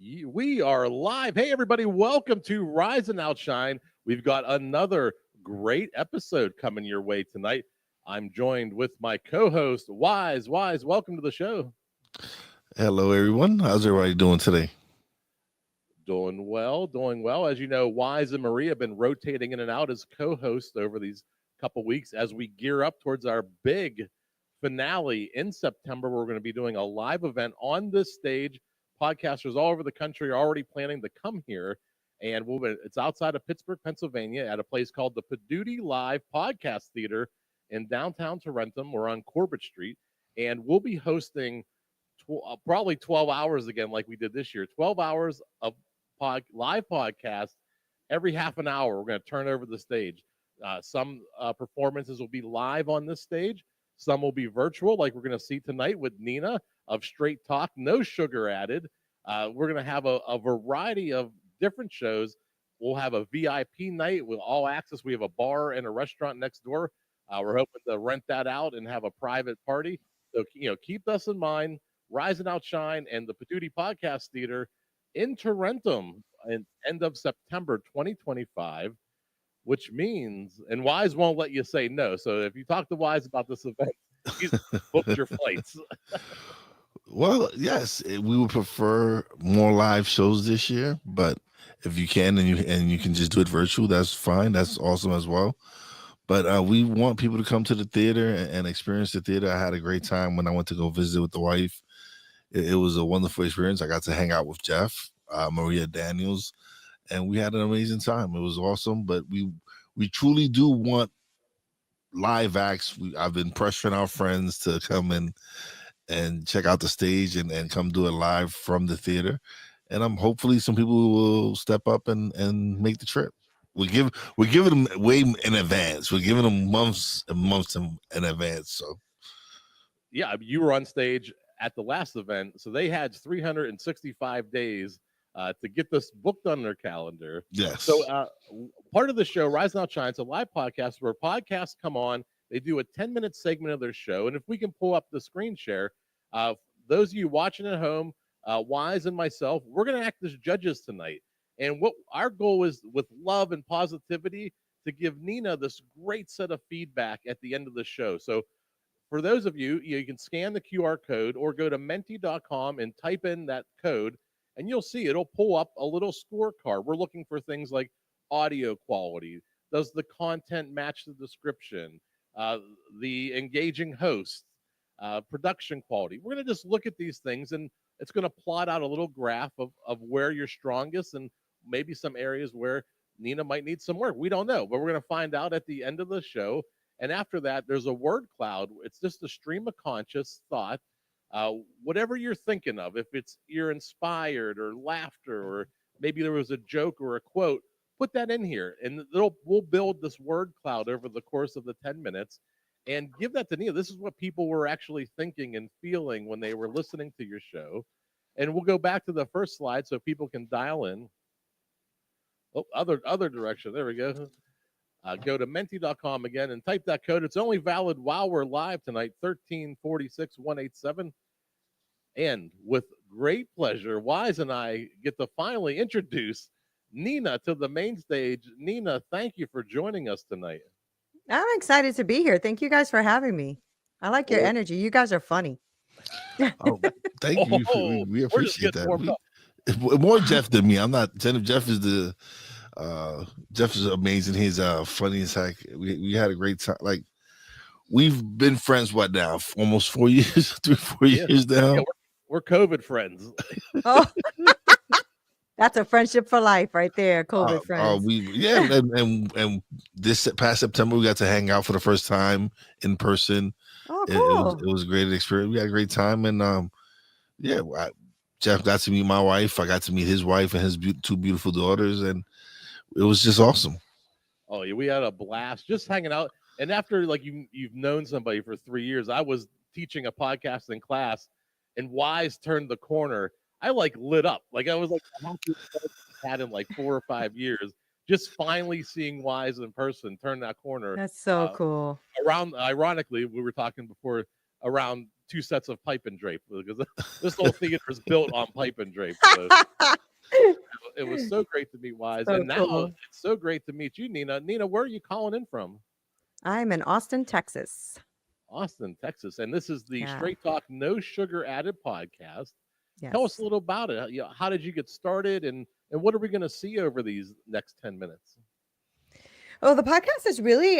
We are live. Hey, everybody, welcome to Rise and Outshine. We've got another great episode coming your way tonight. I'm joined with my co host, Wize. Wize, welcome to the show. Hello, everyone. How's everybody doing today? Doing well, doing well. As you know, Wize and Maria have been rotating in and out as co hosts over these couple weeks as we gear up towards our big finale in September. We're going to be doing a live event on this stage. Podcasters all over the country are already planning to come here. And it's outside of Pittsburgh, Pennsylvania, at a place called the Paduti Live Podcast Theater in downtown Tarentum. We're on Corbett Street. And we'll be hosting probably 12 hours again, like we did this year. 12 hours of live podcast every half an hour. We're going to turn over the stage. Some performances will be live on this stage. Some will be virtual, like we're going to see tonight with Neena of Straight Talk, no sugar added. We're going to have a variety of different shows. We'll have a VIP night with all access. We have a bar and a restaurant next door. We're hoping to rent that out and have a private party. So, keep us in mind. Rise and Outshine and the Paduti Podcast Theater in Tarentum in end of September 2025, which means, and Wize won't let you say no. So if you talk to Wize about this event, he's booked your flights. Well, yes, we would prefer more live shows this year, but if you can and you can just do it virtual, that's fine. That's awesome as well. But we want people to come to the theater and experience the theater. I had a great time when I went to go visit with the wife. It was a wonderful experience. I got to hang out with Jeff, Maria Daniels, and we had an amazing time. It was awesome. But we truly do want live acts. I've been pressuring our friends to come and check out the stage and come do it live from the theater. And I'm hopefully some people will step up and make the trip. We're giving them way in advance. We're giving them months and months in advance. So Yeah, you were on stage at the last event, so they had 365 days to get this booked on their calendar. yes. So part of the show, Rise and Outshine, it's a live podcast where podcasts come on. They do a 10-minute segment of their show, and if we can pull up the screen share, those of you watching at home, Wize and myself, we're going to act as judges tonight. And what our goal is, with love and positivity, to give Neena this great set of feedback at the end of the show. So for those of you, you can scan the QR code or go to menti.com and type in that code, and you'll see it'll pull up a little scorecard. We're looking for things like audio quality. Does the content match the description? The engaging host, production quality. We're going to just look at these things, and it's going to plot out a little graph of where you're strongest and maybe some areas where Neena might need some work. We don't know, but we're going to find out at the end of the show. And after that, there's a word cloud. It's just a stream of conscious thought. Whatever you're thinking of, if you're inspired or laughter, or maybe there was a joke or a quote, put that in here, and we'll build this word cloud over the course of the 10 minutes and give that to Neil. This is what people were actually thinking and feeling when they were listening to your show. And we'll go back to the first slide so people can dial in. Oh, other direction. There we go. Go to menti.com again and type that code. It's only valid while we're live tonight, 1346-187. And with great pleasure, Wize and I get to finally introduce Neena to the main stage. Neena, thank you for joining us tonight. I'm excited to be here. Thank you guys for having me. I like your Oh, energy. You guys are funny. Oh, thank you. We we're just appreciate getting that. warmed up. More Jeff than me. I'm not. Jeff is the. Jeff is amazing. He's funny as heck. We had a great time. Like, we've been friends. What now? Almost 4 years, 3-4 years now. Yeah, we're COVID friends. Oh, that's a friendship for life right there. COVID friends. And this past September we got to hang out for the first time in person. Oh, It cool. was a great experience. We had a great time, and Jeff got to meet my wife. I got to meet his wife and his two beautiful daughters, and it was just awesome. Oh yeah, we had a blast just hanging out. And after like you've known somebody for 3 years, I was teaching a podcasting class, and Wize turned the corner. I like lit up. Like I was like the happiest person I've had in like 4 or 5 years. Just finally seeing Wize in person turn that corner. That's so cool. Ironically, we were talking before, around 2 sets of pipe and drape because this whole theater is built on pipe and drape. So it was so great to meet Wize, So and now cool. it's so great to meet you, Neena. Neena, where are you calling in from? I'm in Austin, Texas. Austin, Texas, and this is the Yeah. Straight Talk No Sugar Added podcast. Tell us Yes. a little about it. How did you get started, and what are we going to see over these next 10 minutes? Oh, the podcast is really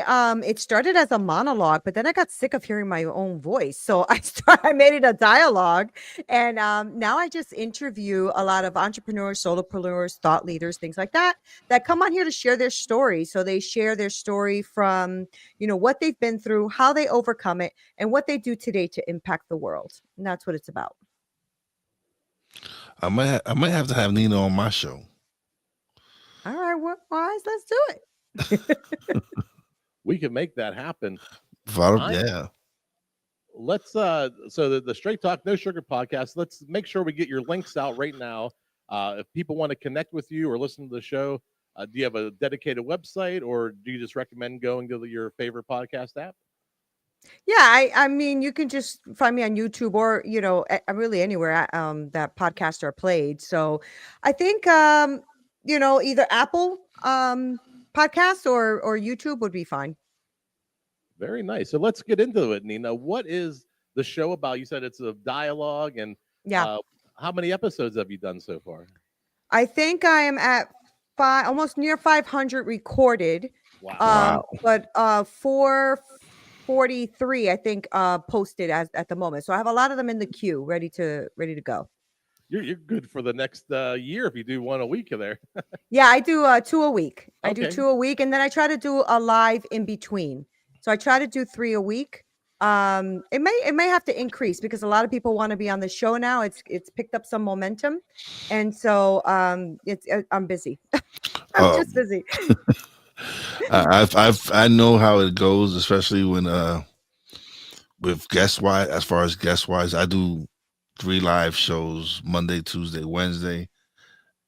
it started as a monologue, but then I got sick of hearing my own voice. So I made it a dialogue. And now I just interview a lot of entrepreneurs, solopreneurs, thought leaders, things like that come on here to share their story. So they share their story from, what they've been through, how they overcome it, and what they do today to impact the world. And that's what it's about. I might have to have Neena on my show. All right, Wize, let's do it. We can make that happen. Yeah. Let's so the Straight Talk No Sugar podcast, let's make sure we get your links out right now. If people want to connect with you or listen to the show, do you have a dedicated website, or do you just recommend going to your favorite podcast app? Yeah, I mean, you can just find me on YouTube or, really anywhere that podcasts are played. So I think, either Apple podcasts or YouTube would be fine. Very nice. So let's get into it, Neena. What is the show about? You said it's a dialogue, and Yeah, how many episodes have you done so far? I think I am at almost near 500 recorded. Wow. But 443, I think, posted at the moment. So I have a lot of them in the queue, ready to go. You're good for the next year if you do one a week there. Yeah, I do 2 a week. I do Okay. 2 a week, and then I try to do a live in between. So I try to do 3 a week. It may have to increase because a lot of people want to be on the show now. It's picked up some momentum, and so I'm busy. I'm just busy. I know how it goes, especially when with guest wise. As far as guest wise, I do 3 live shows: Monday, Tuesday, Wednesday,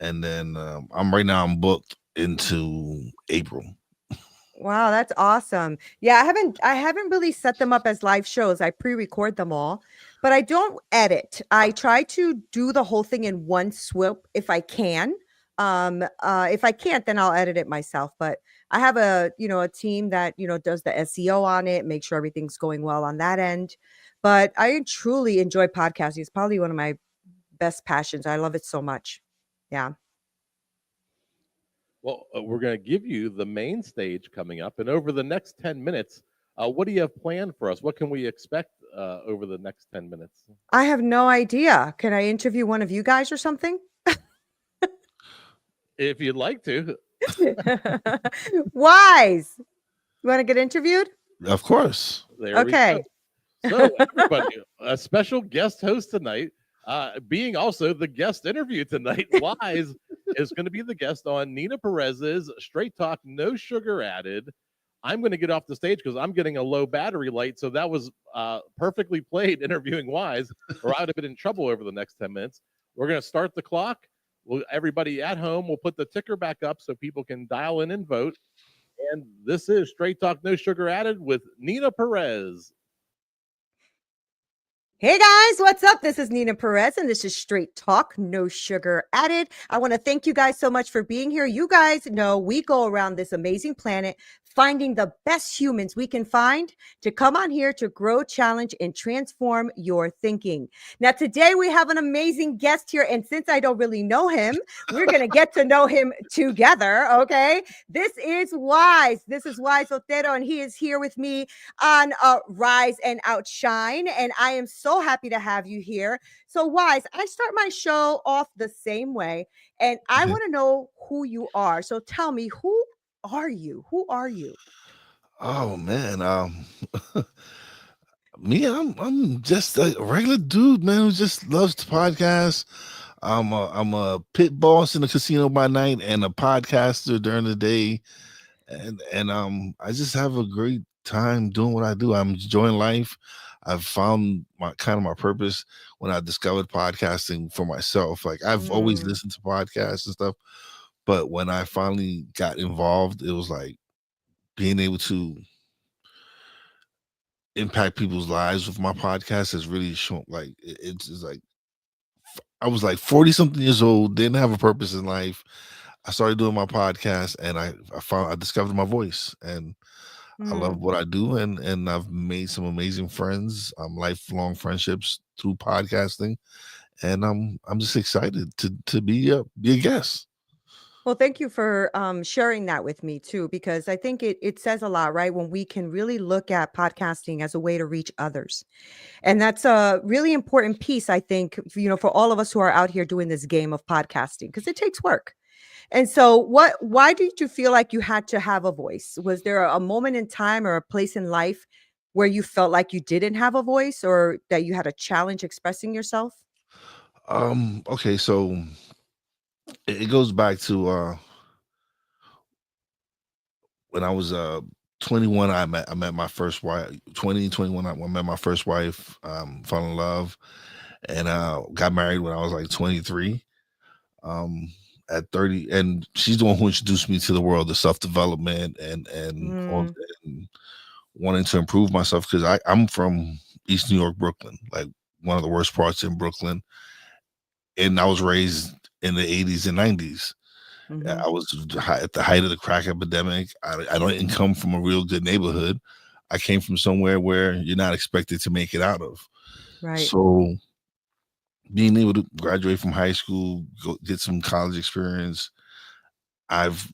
and then I'm booked into April. Wow, that's awesome. Yeah, I haven't really set them up as live shows. I pre-record them all, but I don't edit. I try to do the whole thing in one swoop if I can. If I can't, then I'll edit it myself. But I have a team that does the SEO on it, make sure everything's going well on that end. But I truly enjoy podcasting. It's probably one of my best passions. I love it so much. Yeah. Well, we're going to give you the main stage coming up, and over the next 10 minutes, what do you have planned for us? What can we expect over the next 10 minutes? I have no idea. Can I interview one of you guys or something? If you'd like to. Wize. You want to get interviewed? Of course. There Okay. we go. So, everybody, a special guest host tonight, being also the guest interview tonight. Wize is going to be the guest on Neena Perez's Straight Talk No Sugar Added. I'm going to get off the stage because I'm getting a low battery light. So that was perfectly played interviewing Wize, or I would have been in trouble over the next 10 minutes. We're going to start the clock. Everybody at home will put the ticker back up so people can dial in and vote. And this is Straight Talk No Sugar Added with Neena Perez. Hey guys, what's up? This is Neena Perez, and this is Straight Talk, No Sugar Added. I want to thank you guys so much for being here. You guys know we go around this amazing planet finding the best humans we can find to come on here to grow, challenge, and transform your thinking. Now, today we have an amazing guest here, and since I don't really know him, we're going to get to know him together, okay? This is Wize. This is Wize Otero, and he is here with me on Rise and Outshine, and I am so happy to have you here. So, Wize, I start my show off the same way, and I want to know who you are. So tell me, who are you? Who are you? Oh man, me, I'm just a regular dude, man, who just loves to podcast. I'm a pit boss in the casino by night and a podcaster during the day, and I just have a great time doing what I do. I'm enjoying life. I've found my purpose when I discovered podcasting for myself. Like I've always listened to podcasts and stuff, but when I finally got involved, it was like being able to impact people's lives with my podcast has really shown. Like it's like I was like 40 something years old, didn't have a purpose in life. I started doing my podcast, and I discovered my voice, and I love Mm. what I do, and I've made some amazing friends, lifelong friendships through podcasting, and I'm just excited to be a guest. Well, thank you for sharing that with me too, because I think it says a lot, right? When we can really look at podcasting as a way to reach others. And that's a really important piece, I think, for all of us who are out here doing this game of podcasting, because it takes work. And so why did you feel like you had to have a voice? Was there a moment in time or a place in life where you felt like you didn't have a voice or that you had a challenge expressing yourself? Okay, so it goes back to when I was 21. I met my first wife. 2021, I met my first wife. Fell in love, and got married when I was like 23. Um, at 30, and she's the one who introduced me to the world of self development and all Mm, and wanting to improve myself, because I'm from East New York, Brooklyn, like one of the worst parts in Brooklyn, and I was raised in the 80s and 90s. mhm. I was at the height of the crack epidemic. I didn't come from a real good neighborhood. I came from somewhere where you're not expected to make it out of. Right. So being able to graduate from high school, go get some college experience, I've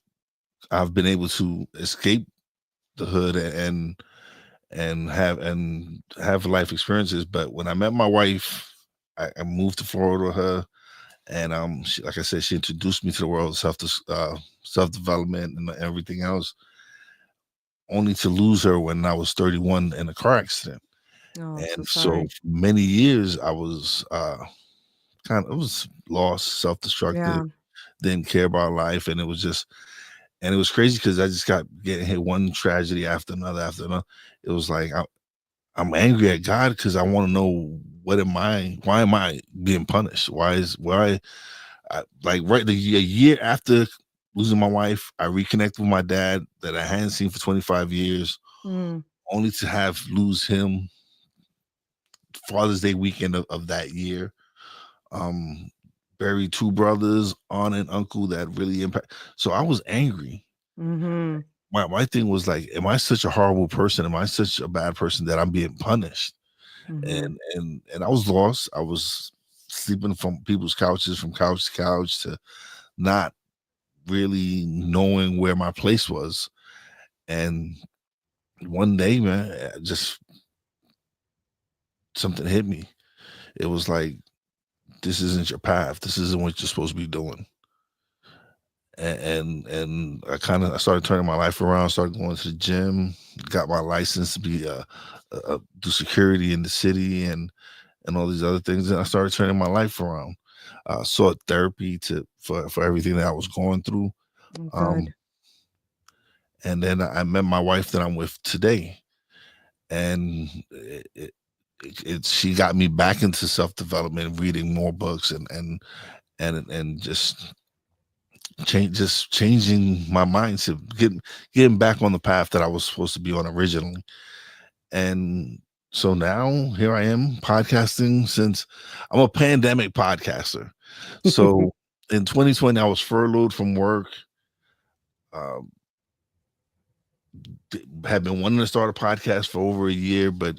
I've been able to escape the hood and have life experiences. But when I met my wife, I moved to Florida with her, and like I said, she introduced me to the world of self development and everything else, only to lose her when I was 31 in a car accident. Oh, I'm so And so sorry. for many years I was kind of I was lost, self-destructive, Yeah. didn't care about life, and it was crazy because I just got getting hit one tragedy after another. It was like I'm angry at God because I want to know, why am I being punished? Like right a year after losing my wife, I reconnected with my dad that I hadn't seen for 25 years, Mm, only to have lose him Father's Day weekend of that year. Um, Buried two brothers, aunt and uncle that really impact. So I was angry. mhm, My thing was like, am I such a horrible person? Am I such a bad person that I'm being punished? mhm. And I was lost. I was sleeping from people's couches, from couch to couch, to not really knowing where my place was. And one day, man, just something hit me. It was like, this isn't your path. This isn't what you're supposed to be doing. And I started turning my life around. Started going to the gym. Got my license to be do security in the city and all these other things. And I started turning my life around. Sought therapy for everything that I was going through. Oh, Um, good. and then I met my wife that I'm with today, and she got me back into self development, reading more books, and just changing my mindset, getting back on the path that I was supposed to be on originally. And so now here I am podcasting since I'm a pandemic podcaster. So in 2020, I was furloughed from work. Um, had been wanting to start a podcast for over a year, but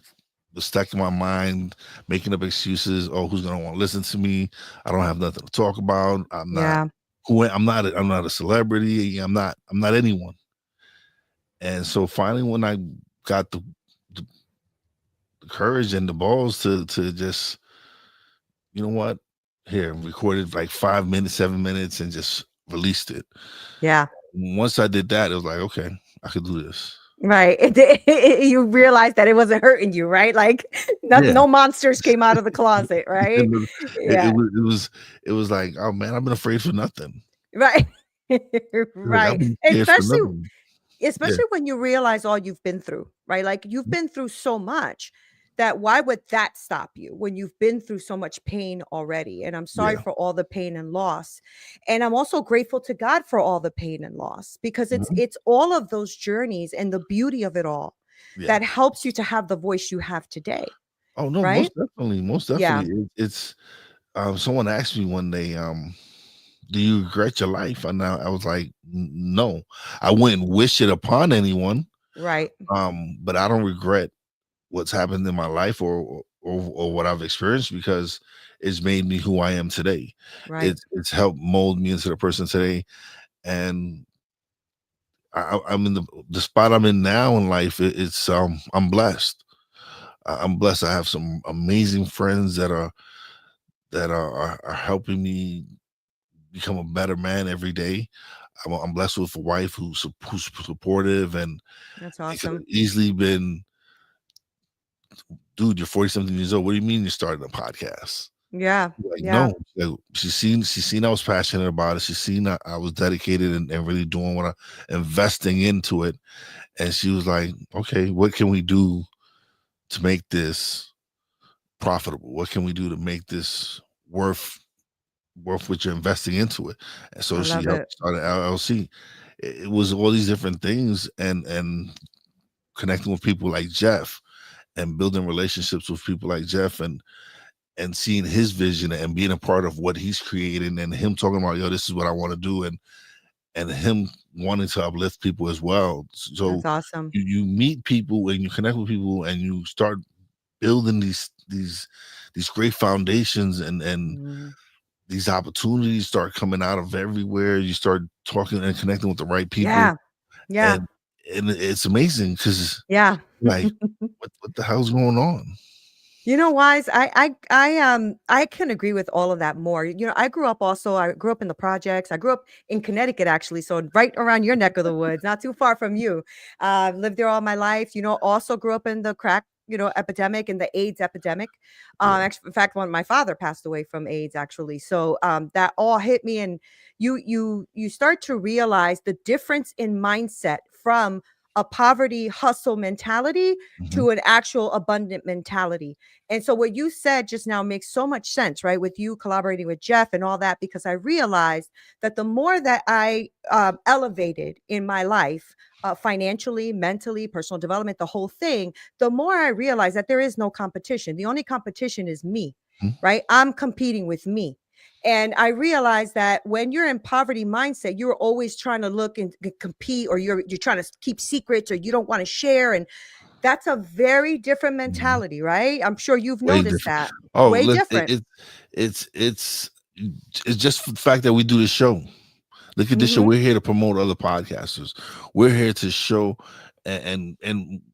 was stuck in my mind, making up excuses. Oh, who's gonna want to listen to me? I don't have nothing to talk about. Yeah. I'm not a celebrity. I'm not anyone. And so finally, when I got the courage and the balls to just, you know what, here, recorded like 5 minutes, 7 minutes, and just released it. Yeah. Once I did that, it was like, okay, I could do this. Right. You realized that it wasn't hurting you, right? Like Yeah. no monsters came out of the closet, right? And Yeah. it was like, oh man, I've been afraid for nothing. Right. Like, I've Right. been scared for Especially nothing. Yeah. especially when you realize all you've been through, right? Like you've been through so much that why would that stop you when you've been through so much pain already? And I'm sorry Yeah. for all the pain and loss. And I'm also grateful to God for all the pain and loss because it's Mhm. it's all of those journeys and the beauty of it all. Yeah. that helps you to have the voice you have today, Oh no, right? most Yeah, definitely. It's someone asked me one day, do you regret your life? And I was like, No, I wouldn't wish it upon anyone. right, But I don't regret what's happened in my life or what I've experienced, because it's made me who I am today. right. It's helped mold me into the person today, and I'm in the spot I'm in now in life. It's I'm blessed. I'm blessed. I have some amazing friends that are helping me become a better man every day. I'm blessed with a wife who's supportive, and That's it could awesome. have easily been, dude, you're 40 something years old. What do you mean you're starting a podcast? Yeah, Like, yeah. no. Like, she's seen I was passionate about it. She's seen I was dedicated and really doing what I investing into it. And she was like, okay, what can we do to make this profitable? What can we do to make this worth what you're investing into it? And I so she love it. helped start an LLC. It was all these different things, and connecting with people like Jeff, and building relationships with people like Jeff, and seeing his vision and being a part of what he's creating, and him talking about, yo, this is what I want to do, and him wanting to uplift people as well. So That's awesome. you meet people and you connect with people, and you start building these great foundations, and Mhm. these opportunities start coming out of everywhere. You start talking and connecting with the right people, Yeah, yeah, and it's amazing, because yeah. like, what the hell's going on? You know, Wise, I can agree with all of that more. You know, I grew up in the projects. I grew up in Connecticut, actually, so right around your neck of the woods, not too far from you. Lived there all my life. You know, also grew up in the crack, epidemic and the AIDS epidemic. Yeah. Actually, in fact, when my father passed away from AIDS, actually, so that all hit me, and you start to realize the difference in mindset from a poverty hustle mentality Mhm. to an actual abundant mentality. And so what you said just now makes so much sense, right? With you collaborating with Jeff and all that, because I realized that the more that I elevated in my life, financially, mentally, personal development, the whole thing, the more I realized that there is no competition. The only competition is me, Mhm. right? I'm competing with me. And I realized that when you're in poverty mindset, you're always trying to look and compete, or you're trying to keep secrets, or you don't want to share. And that's a very different Mhm. mentality, right? I'm sure you've Way noticed different. that. Oh, Way look, different. it's just the fact that we do the show. Look at this show. Mhm. We're here to promote other podcasters. We're here to show, and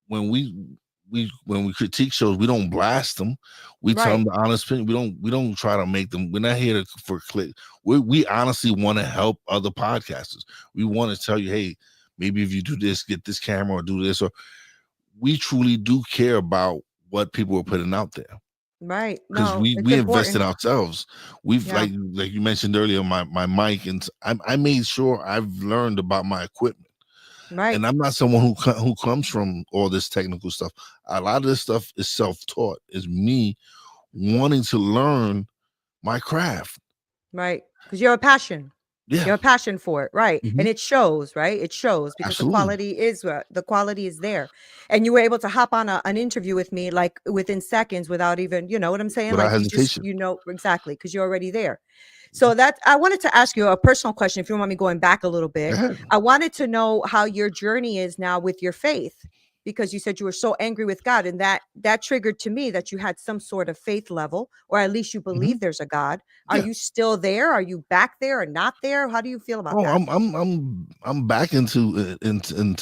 when we critique shows, we don't blast them. We tell Right. them the honest opinion. We don't try to make them. We're not here for click. We honestly want to help other podcasters. We want to tell you, hey, maybe if you do this, get this camera, or do this, or we truly do care about what people are putting out there, Right. because No, we it's invest in important. ourselves. We've, Yeah. like you mentioned earlier, my mic, and I made sure I've learned about my equipment. Right. And I'm not someone who comes from all this technical stuff. A lot of this stuff is self-taught. Is me wanting to learn my craft. Right. Because you have a passion. You Yeah. have a passion for it, right? And Mhm. it shows, right? It shows because Absolutely. the quality is there. And you were able to hop on an interview with me like within seconds without even, you know what I'm saying? Without Like you just, hesitation. exactly, because you're already there. So that I wanted to ask you a personal question, if you don't mind me going back a little Go bit. ahead. I wanted to know how your journey is now with your faith, because you said you were so angry with God, and that triggered to me that you had some sort of faith level, or at least you Mhm. believe there's a God. Are Yeah. you still there? Are you back there or not there? How do you feel about Oh, that? I'm back into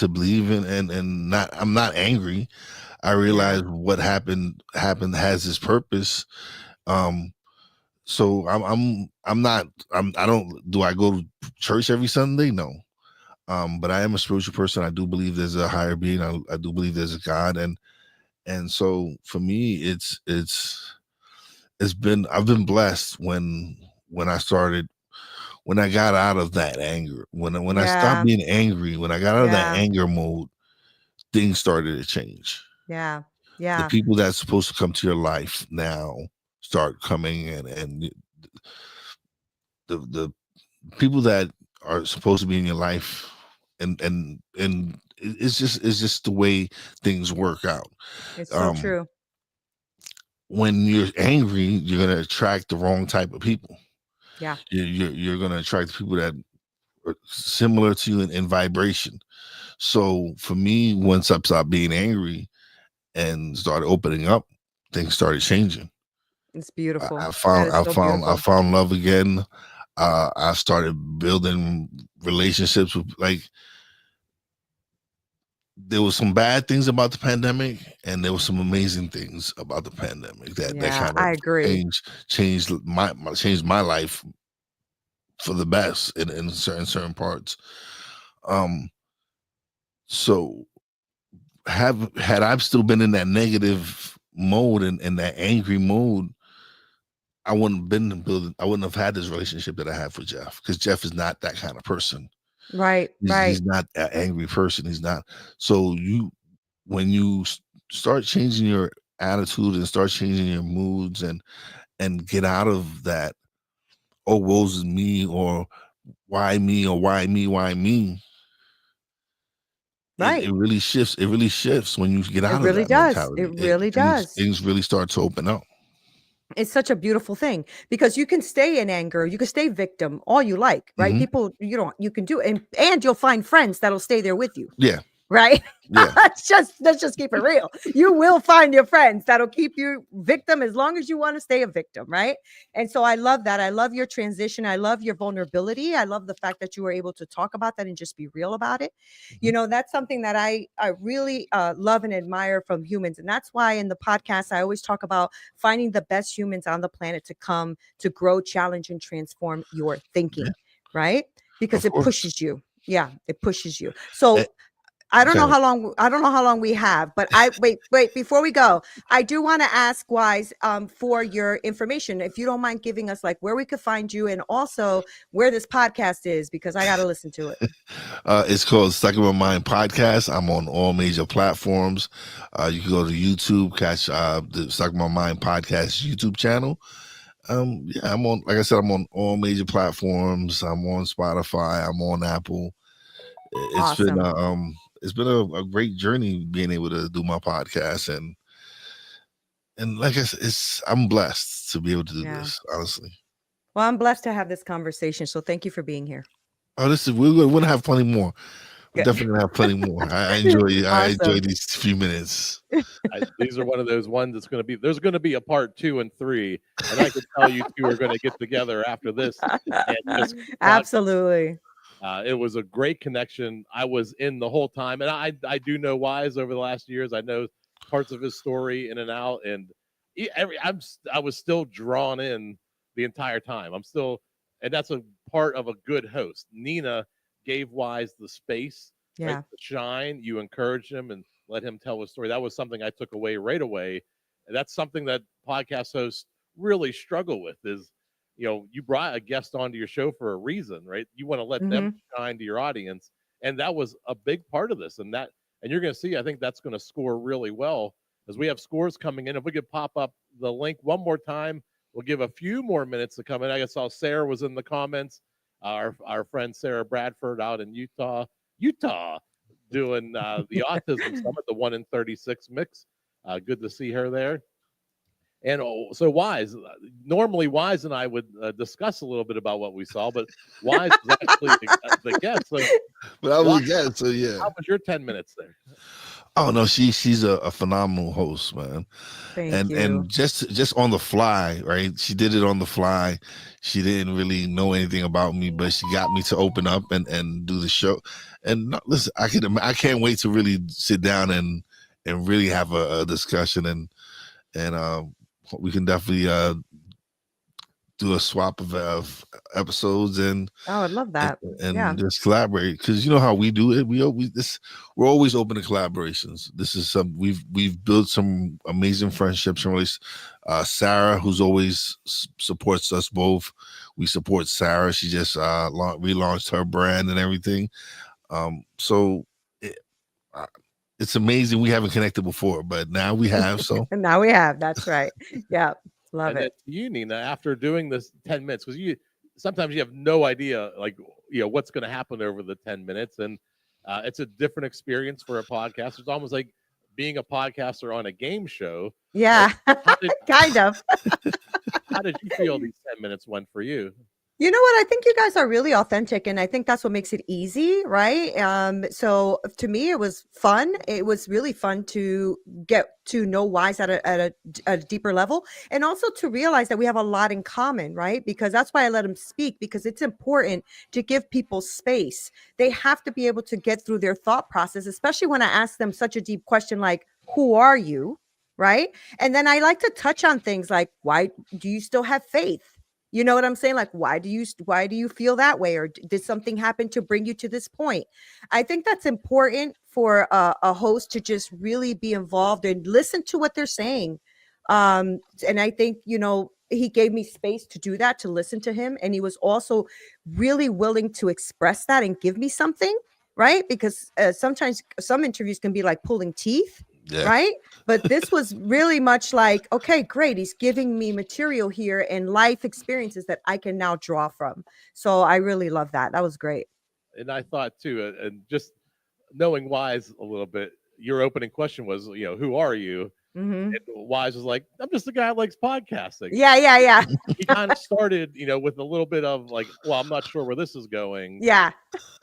believing, and not, I'm not angry. I Yeah. realize what happened has its purpose. Um, so I'm not, I don't, do I go to church every Sunday? No. But I am a spiritual person. I do believe there's a higher being. I do believe there's a God, and so for me, it's been, I've been blessed when I started, when I got out of that anger, when I stopped Yeah. being angry, when I got out of that Yeah. anger mode, things started to change. Yeah. The Yeah. people that's supposed to come to your life now start coming, and the people that are supposed to be in your life, and it's just the way things work out. It's so Um, true. when you're angry, you're gonna attract the wrong type of people. Yeah. You're gonna attract people that are similar to you in vibration. So for me, once I stopped being angry and started opening up, things started changing. It's I, beautiful. I That found is I so found I beautiful. found love again. I started building relationships with there was some bad things about the pandemic, and there was some amazing things about the pandemic that Yeah, kind I of agree. changed my life for the best in certain parts. Um, so had I still been in that negative mode and that angry mode, I wouldn't have been building. I wouldn't have had this relationship that I have with Jeff, because Jeff is not that kind of person. Right, He's right, not an angry person. He's not. So when you start changing your attitude and start changing your moods and get out of that, oh, woes is me, or why me, or why me, right. it really shifts. It really shifts when you get It out of really that does. It mentality. really does. Things really start to open up. It's such a beautiful thing because you can stay in anger, you can stay victim all you like, right? Hmm. People, you can do it, and you'll find friends that'll stay there with you. Yeah, Right? yeah. Let's just keep it real. You will find your friends that'll keep you victim as long as you want to stay a victim, right? And so I love that. I love your transition. I love your vulnerability. I love the fact that you were able to talk about that and just be real about it. Mhm. That's something that I really love and admire from humans. And that's why in the podcast, I always talk about finding the best humans on the planet to come to grow, challenge, and transform your Yeah, thinking, right? Because of it course. pushes you. Yeah, it pushes you. Eh, So okay. I don't know how long we have, but wait, before we go, I do want to ask Wize for your information. If you don't mind giving us like where we could find you and also where this podcast is, because I got to listen to it. It's called Stuck in My Mind Podcast. I'm on all major platforms. You can go to YouTube, catch the Stuck in My Mind Podcast YouTube channel. Yeah, I'm on. Like I said, I'm on all major platforms. I'm on Spotify. I'm on Apple. It's been Awesome. it's been a great journey being able to do my podcast, and like I said, I'm blessed to be able to do Yeah. this. Honestly. Well, I'm blessed to have this conversation. So thank you for being here. Oh, we're gonna have plenty more. We're Good. definitely gonna have plenty more. I enjoy Awesome. these few minutes. These are one of those ones that's going to be. There's going to be a part 2 and 3, and I can tell you two are going to get together after this and just rock. Absolutely. It was a great connection. I was in the whole time, and I do know Wize over the last years. I know parts of his story in and out, and I was still drawn in the entire time. I'm still, and that's a part of a good host. Neena gave Wize the space, right, Yeah. to shine. You encouraged him and let him tell his story. That was something I took away right away. And that's something that podcast hosts really struggle with is, you brought a guest onto your show for a reason, right? You want to let them Hmm. shine to your audience. And that was a big part of this. And you're going to see, I think that's going to score really well as we have scores coming in. If we could pop up the link one more time, we'll give a few more minutes to come in. I saw Sarah was in the comments. Our friend Sarah Bradford out in Utah, doing the autism summit, the 1 in 36 mix. Good to see her there. And so Wize, normally Wize and I would discuss a little bit about what we saw, but Wize was actually the guest. So But I was Wize, again, so yeah. how was your 10 minutes there? Oh no, she's a phenomenal host, man. Thank And you. just on the fly, right? She did it on the fly. She didn't really know anything about me, but she got me to open up and do the show. And listen, I can't wait to really sit down and really have a discussion, and we can definitely do a swap of episodes Oh, I'd love and, that. Yeah. and just collaborate, because you know how we do it. We're always open to collaborations. This is we've built some amazing friendships and really Sarah, who's always supports us both. We support Sarah. She just relaunched her brand and everything. So it, uh, it's amazing we haven't connected before, but now we have. So And now we have. That's right. Yeah. Love And then it. to you, Neena, after doing this 10 minutes, because sometimes you have no idea, like, what's going to happen over the 10 minutes. And It's a different experience for a podcaster. It's almost like being a podcaster on a game show. Yeah, How did kind of. how did you feel these 10 minutes went for you? You know what? I think you guys are really authentic, and I think that's what makes it easy, right? So to me, it was fun. It was really fun to get to know Wise at a deeper level, and also to realize that we have a lot in common, right? Because that's why I let him speak, because it's important to give people space. They have to be able to get through their thought process, especially when I ask them such a deep question like, "Who are you?" Right? And then I like to touch on things like, "Why do you still have faith?" You know what I'm saying? Like, why do you feel that way? Or did something happen to bring you to this point? I think that's important for a host to just really be involved and listen to what they're saying. And I think, he gave me space to do that, to listen to him. And he was also really willing to express that and give me something, right? Because sometimes some interviews can be like pulling teeth, Yeah. right? But this was really much like, okay, great. He's giving me material here and life experiences that I can now draw from. So I really love that. That was great. And I thought too, and just knowing Wise a little bit, your opening question was, who are you? Hmm. And Wise was like, I'm just a guy that likes podcasting. Yeah, yeah, yeah, He kind of started, with a little bit of like, well, I'm not sure where this is going. yeah,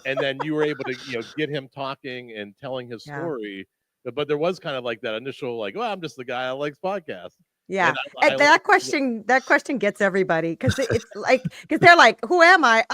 And then you were able to, get him talking and telling his yeah, story. But there was kind of like that initial, like, well, I'm just the guy that likes podcasts. yeah. And I And like, that question gets everybody because it's like, because they're like, who am I?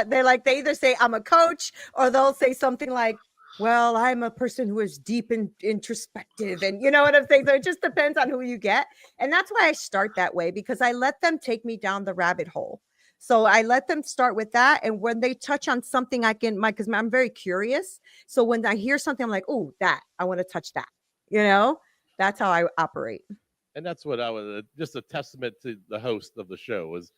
They're like, they either say I'm a coach or they'll say something like, well, I'm a person who is deep and introspective. And you know what I'm saying? So it just depends on who you get. And that's why I start that way, because I let them take me down the rabbit hole. So I let them start with that. And when they touch on something because I'm very curious. So when I hear something, I'm like, oh, that, I want to touch that. You know, that's how I operate. and that's what I was just a testament to the host of the show was,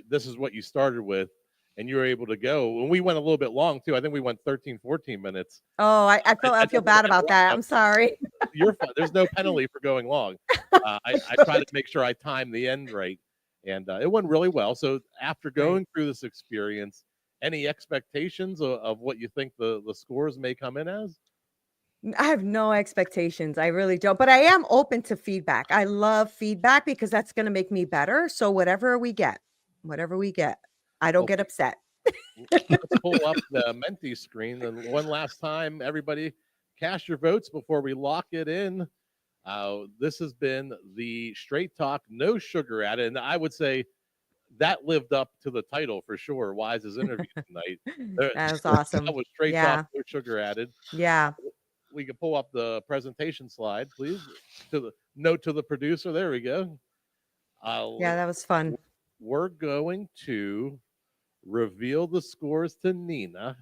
this is what you started with, and you were able to go. And we went a little bit long too. I think we went 13, 14 minutes. Oh, I feel didn't bad wanna about that. I'm interrupt. sorry. You're fine. There's no penalty for going long. I try to Good. make sure I time the end right, and it went really well. So after Right. going through this experience, any expectations of what you think the scores may come in as? I have no expectations. I really don't. But I am open to feedback. I love feedback because that's going to make me better. So whatever we get, I don't Well, get upset. let's pull up the Menti screen. And one last time, everybody, cast your votes before we lock it in. This has been the Straight Talk, no sugar added. And I would say that lived up to the title for sure. Wise's interview tonight. That was That awesome. was Straight Talk, Yeah. no sugar added. Yeah. We can pull up the presentation slide, please. To the note to the producer. There we go. Yeah, that was fun. We're going to reveal the scores to Neena.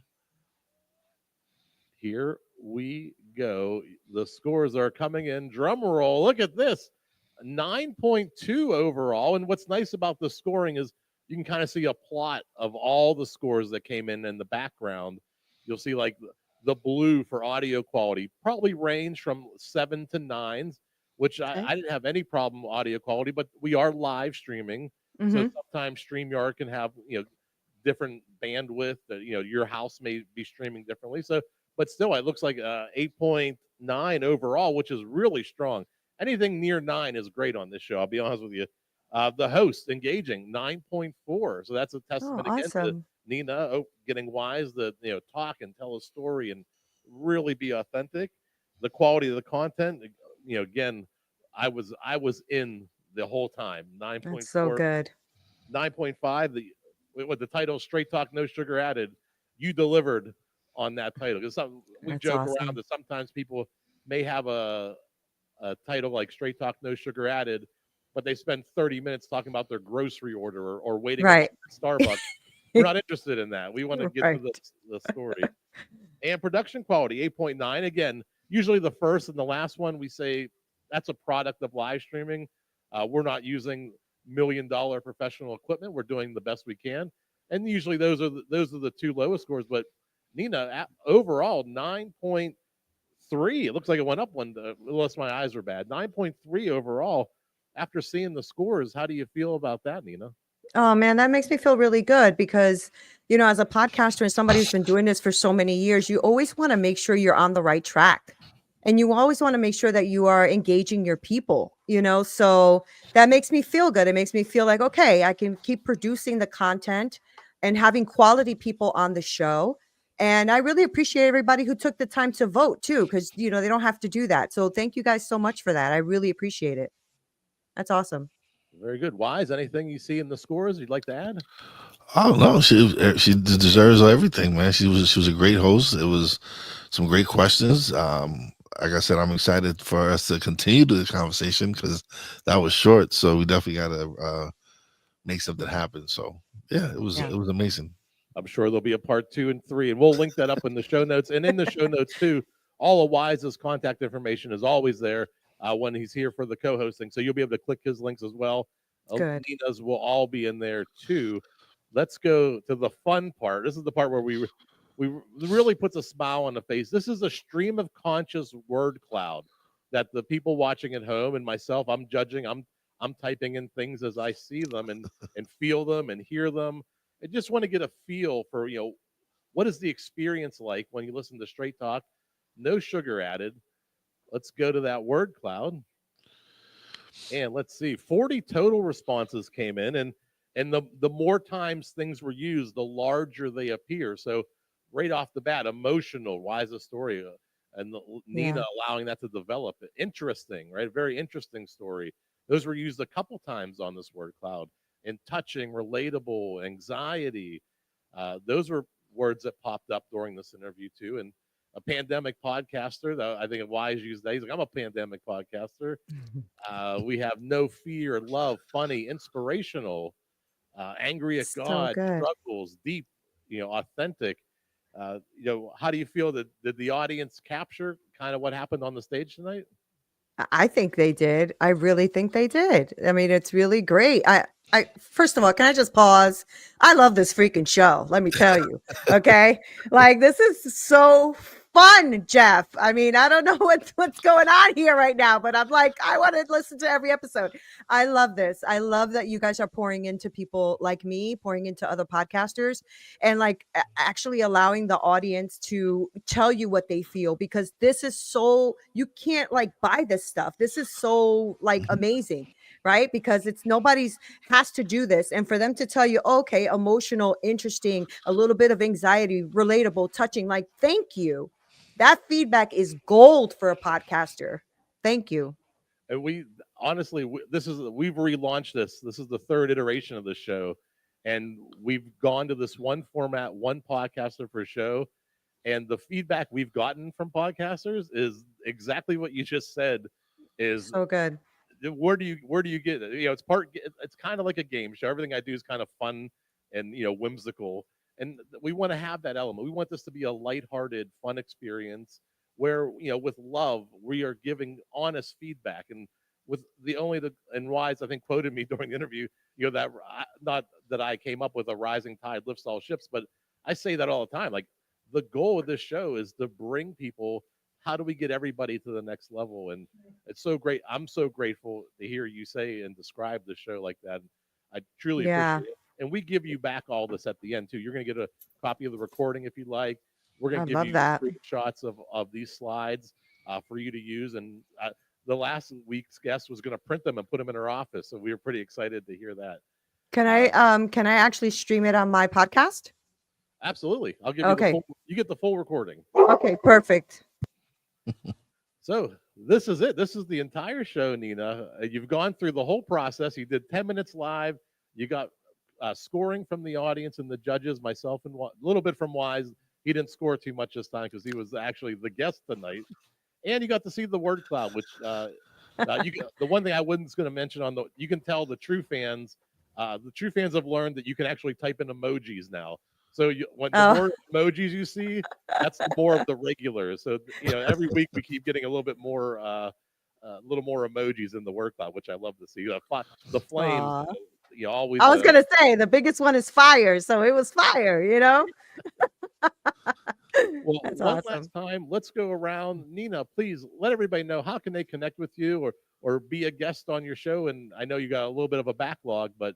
Here we go. The scores are coming in. Drum roll. Look at this. 9.2 overall. And what's nice about the scoring is you can kind of see a plot of all the scores that came in the background. You'll see like the blue for audio quality probably range from 7 to 9s, which Okay. I didn't have any problem with audio quality, but we are live streaming. So Hmm. sometimes StreamYard can have, different bandwidth that, your house may be streaming differently. So but still, it looks like 8.9 overall, which is really strong. Anything near 9 is great on this show. I'll be honest with you. The host engaging 9.4, so that's a Oh, testament again to awesome. Neena getting Wise to talk and tell a story and really be authentic. The quality of the content, again, I was in the whole time. That's so 9.4, good. 9.5. The with the title "Straight Talk, No Sugar Added," you delivered on that title. Because we That's joke around awesome. that sometimes people may have a title like "Straight Talk, No Sugar Added," but they spend 30 minutes talking about their grocery order or waiting in line Right. at Starbucks. We're not interested in that. We want to get to Right. the story. And production quality 8.9. Again, usually the first and the last one we say that's a product of live streaming. We're not using $1 million professional equipment. We're doing the best we can, and usually those are the two lowest scores. But Neena overall 9.3. It looks like it went up one, unless my eyes are bad. 9.3 overall. After seeing the scores, how do you feel about that, Neena? Oh man, that makes me feel really good because, as a podcaster and somebody who's been doing this for so many years, you always want to make sure you're on the right track. And you always want to make sure that you are engaging your people. So that makes me feel good. It makes me feel like, okay, I can keep producing the content and having quality people on the show. And I really appreciate everybody who took the time to vote too, because, they don't have to do that. So thank you guys so much for that. I really appreciate it. That's awesome. Very good. Wise, anything you see in the scores you'd like to add? Oh no, she deserves everything, man. She was a great host. It was some great questions. Like I said, I'm excited for us to continue the conversation because that was short. So we definitely got to make something happen. So yeah, it was Yeah. amazing. I'm sure there'll be a part 2 and 3, and we'll link that up in the show notes. And in the show notes too, all of Wise's contact information is always there when he's here for the co-hosting. So you'll be able to click his links as well. Good. Nina's will all be in there too. Let's go to the fun part. This is the part where we really puts a smile on the face. This is a stream of conscious word cloud that the people watching at home and myself, I'm judging. I'm typing in things as I see them and feel them and hear them. I just want to get a feel for, what is the experience like when you listen to Straight Talk, no sugar added. Let's go to that word cloud. And let's see, 40 total responses came in, and the more times things were used, the larger they appear. So right off the bat, emotional, why is a story? And Neena Yeah. allowing that to develop. Interesting, right? Very interesting story. Those were used a couple times on this word cloud. And touching, relatable, anxiety. Those were words that popped up during this interview too. And a pandemic podcaster, though I think Wise used that. He's like, I'm a pandemic podcaster. We have no fear, love, funny, inspirational, angry at So God, good. struggles, deep, authentic. How do you feel that did the audience capture kind of what happened on the stage tonight? I think they did. I really think they did. I mean, it's really great. First of all, can I just pause? I love this freaking show. Let me tell you. Okay. Like, this is so fun, Jeff. I mean, I don't know what's going on here right now, but I'm like, I want to listen to every episode. I love this. I love that you guys are pouring into people like me, pouring into other podcasters, and like actually allowing the audience to tell you what they feel, because this is so, you can't like buy this stuff. This is so like Mhm. amazing, right? Because it's nobody's has to do this, and for them to tell you, okay, emotional, interesting, a little bit of anxiety, relatable, touching, like, thank you. That feedback is gold for a podcaster. Thank you. And we honestly, we've relaunched this. This is the third iteration of the show, and we've gone to this one format, one podcaster per show. And the feedback we've gotten from podcasters is exactly what you just said. Is So good. where do you get it? It's kind of like a game show. Everything I do is kind of fun and whimsical, and we want to have that element. We want this to be a lighthearted, fun experience where with love we are giving honest feedback. And with and Wise, I think, quoted me during the interview, that not that I came up with a rising tide lifts all ships, but I say that all the time. Like, the goal of this show is to bring people. How do we get everybody to the next level? And it's so great. I'm so grateful to hear you say and describe the show like that. I truly Yeah, appreciate it. And we give you back all this at the end too. You're going to get a copy of the recording if you'd like. We're going I to give love you that. screenshots of these slides for you to use. And the last week's guest was going to print them and put them in her office. So we were pretty excited to hear that. Uh, Can I actually stream it on my podcast? Absolutely. I'll give you Okay. you get the full recording. Okay, perfect. So this is it. This is the entire show, Neena. You've gone through the whole process. You did 10 minutes live. You got scoring from the audience and the judges, myself and a little bit from Wize. He didn't score too much this time because he was actually the guest tonight. And you got to see the word cloud, which the one thing I wasn't going to mention you can tell the true fans have learned that you can actually type in emojis now. So when the Oh, more emojis you see, that's more of the regulars. So every week we keep getting a little more emojis in the word cloud, which I love to see. The flames, aw. always. I was gonna say the biggest one is fire, so it was fire. Well, That's one last awesome. time, let's go around. Neena, please let everybody know how can they connect with you or be a guest on your show. And I know you got a little bit of a backlog, but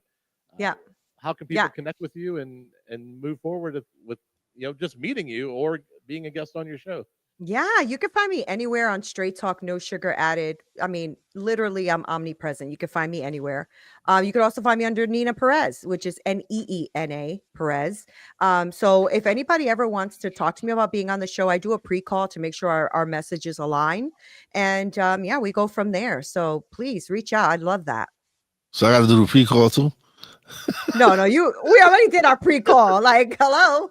uh, Yeah. how can people connect with you and move forward with just meeting you or being a guest on your show? Yeah, you can find me anywhere on Straight Talk, No Sugar Added. I mean, literally, I'm omnipresent. You can find me anywhere. You can also find me under Neena Perez, which is Neena Perez. So if anybody ever wants to talk to me about being on the show, I do a pre-call to make sure our messages align. And yeah, we go from there. So please reach out. I'd love that. So I got to do the pre-call too? No, we already did our pre-call. Like, hello.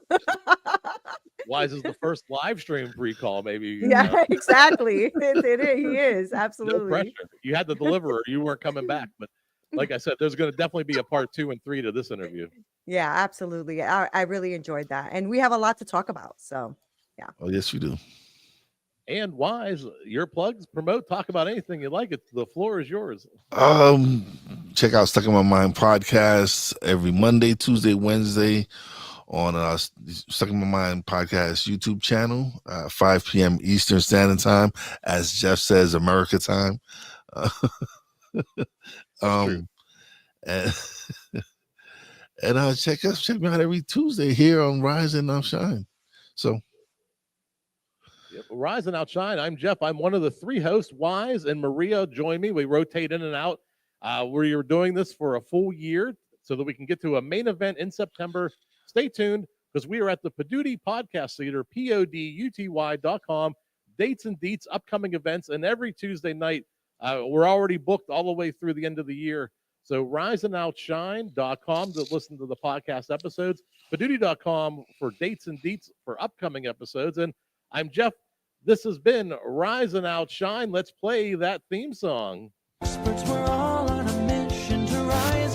Wize is the first live stream pre-call, maybe. Yeah, exactly. It is. He is. Absolutely. No pressure. You had the deliverer. You weren't coming back. But like I said, there's going to definitely be a part 2 and 3 to this interview. Yeah, absolutely. I really enjoyed that. And we have a lot to talk about. So, yeah. Oh, yes, you do. And Wize, your plugs, promote, talk about anything you like. The floor is yours. Check out Stuck in My Mind podcast every Monday, Tuesday, Wednesday on Stuck in My Mind podcast YouTube channel, 5 p.m. Eastern Standard Time, as Jeff says, America time. And check me out every Tuesday here on Rise and Outshine. So. Yep. Rise and Outshine. I'm Jeff. I'm one of the 3 hosts. Wize and Maria join me. We rotate in and out. We're doing this for a full year so that we can get to a main event in September. Stay tuned because we are at the Paduty Podcast Theater, PODUTY.com. Dates and deets, upcoming events, and every Tuesday night. We're already booked all the way through the end of the year. So riseandoutshine.com to listen to the podcast episodes, Paduty.com for dates and deets for upcoming episodes. And I'm Jeff. This has been Rise and Outshine. Let's play that theme song. Experts, we're all on a mission to rise